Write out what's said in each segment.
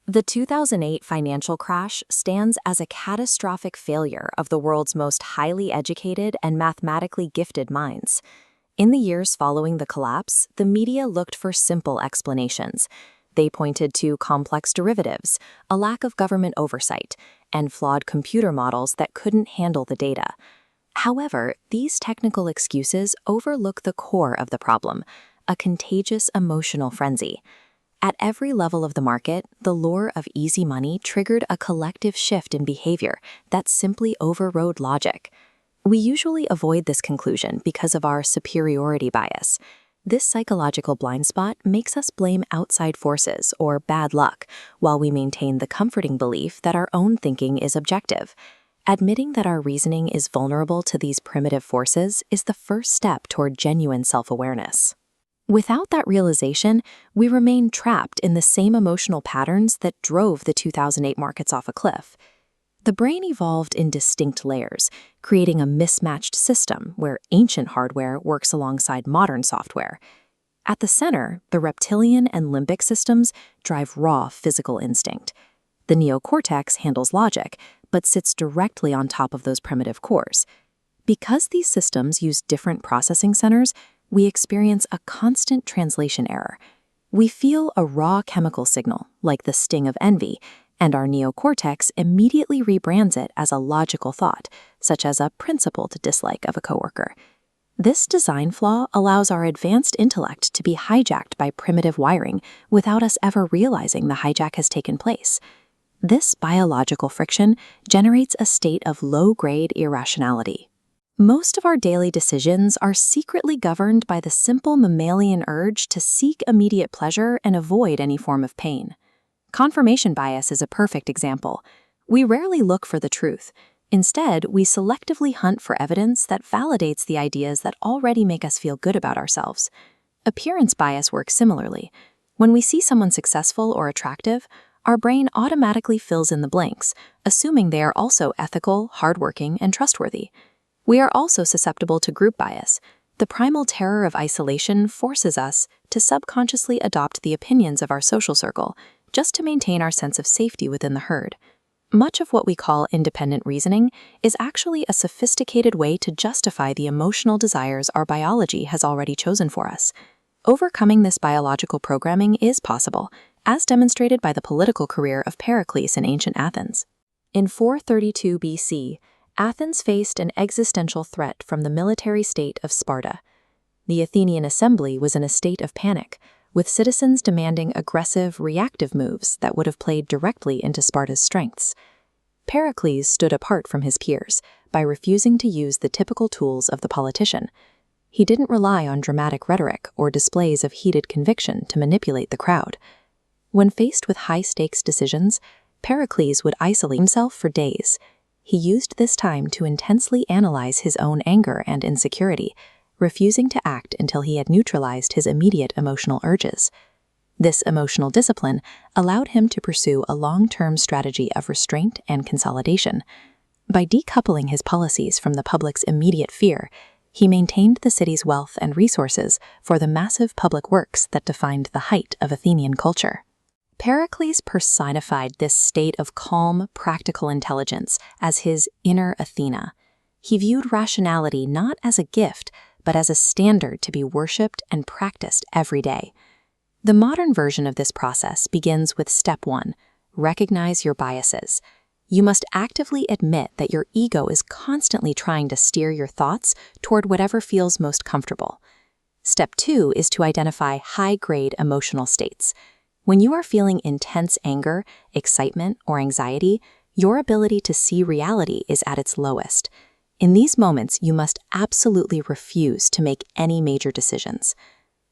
The 2008 financial crash stands as a catastrophic failure of the world's most highly educated and mathematically gifted minds. In the years following the collapse, the media looked for simple explanations. They pointed to complex derivatives, a lack of government oversight, and flawed computer models that couldn't handle the data. However, these technical excuses overlook the core of the problem, a contagious emotional frenzy. At every level of the market, the lure of easy money triggered a collective shift in behavior that simply overrode logic. We usually avoid this conclusion because of our superiority bias. This psychological blind spot makes us blame outside forces or bad luck, while we maintain the comforting belief that our own thinking is objective. Admitting that our reasoning is vulnerable to these primitive forces is the first step toward genuine self-awareness. Without that realization, we remain trapped in the same emotional patterns that drove the 2008 markets off a cliff. The brain evolved in distinct layers, creating a mismatched system where ancient hardware works alongside modern software. At the center, the reptilian and limbic systems drive raw physical instinct. The neocortex handles logic, but sits directly on top of those primitive cores. Because these systems use different processing centers, we experience a constant translation error. We feel a raw chemical signal, like the sting of envy, and our neocortex immediately rebrands it as a logical thought, such as a principled dislike of a coworker. This design flaw allows our advanced intellect to be hijacked by primitive wiring without us ever realizing the hijack has taken place. This biological friction generates a state of low-grade irrationality. Most of our daily decisions are secretly governed by the simple mammalian urge to seek immediate pleasure and avoid any form of pain. Confirmation bias is a perfect example. We rarely look for the truth. Instead, we selectively hunt for evidence that validates the ideas that already make us feel good about ourselves. Appearance bias works similarly. When we see someone successful or attractive, our brain automatically fills in the blanks, assuming they are also ethical, hardworking, and trustworthy. We are also susceptible to group bias. The primal terror of isolation forces us to subconsciously adopt the opinions of our social circle, just to maintain our sense of safety within the herd. Much of what we call independent reasoning is actually a sophisticated way to justify the emotional desires our biology has already chosen for us. Overcoming this biological programming is possible, as demonstrated by the political career of Pericles in ancient Athens. In 432 BC, Athens faced an existential threat from the military state of Sparta. The Athenian assembly was in a state of panic, with citizens demanding aggressive, reactive moves that would have played directly into Sparta's strengths. Pericles stood apart from his peers by refusing to use the typical tools of the politician. He didn't rely on dramatic rhetoric or displays of heated conviction to manipulate the crowd. When faced with high-stakes decisions, Pericles would isolate himself for days. He used this time to intensely analyze his own anger and insecurity, refusing to act until he had neutralized his immediate emotional urges. This emotional discipline allowed him to pursue a long-term strategy of restraint and consolidation. By decoupling his policies from the public's immediate fear, he maintained the city's wealth and resources for the massive public works that defined the height of Athenian culture. Pericles personified this state of calm, practical intelligence as his inner Athena. He viewed rationality not as a gift, but as a standard to be worshipped and practiced every day. The modern version of this process begins with step 1, recognize your biases. You must actively admit that your ego is constantly trying to steer your thoughts toward whatever feels most comfortable. Step 2 is to identify high-grade emotional states. When you are feeling intense anger, excitement, or anxiety, your ability to see reality is at its lowest. In these moments, you must absolutely refuse to make any major decisions.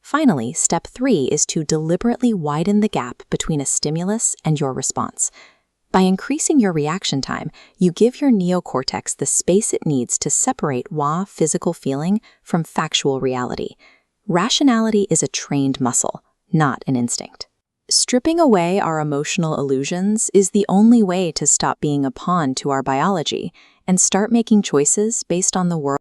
Finally, step 3 is to deliberately widen the gap between a stimulus and your response. By increasing your reaction time, you give your neocortex the space it needs to separate raw physical feeling from factual reality. Rationality is a trained muscle, not an instinct. Stripping away our emotional illusions is the only way to stop being a pawn to our biology and start making choices based on the world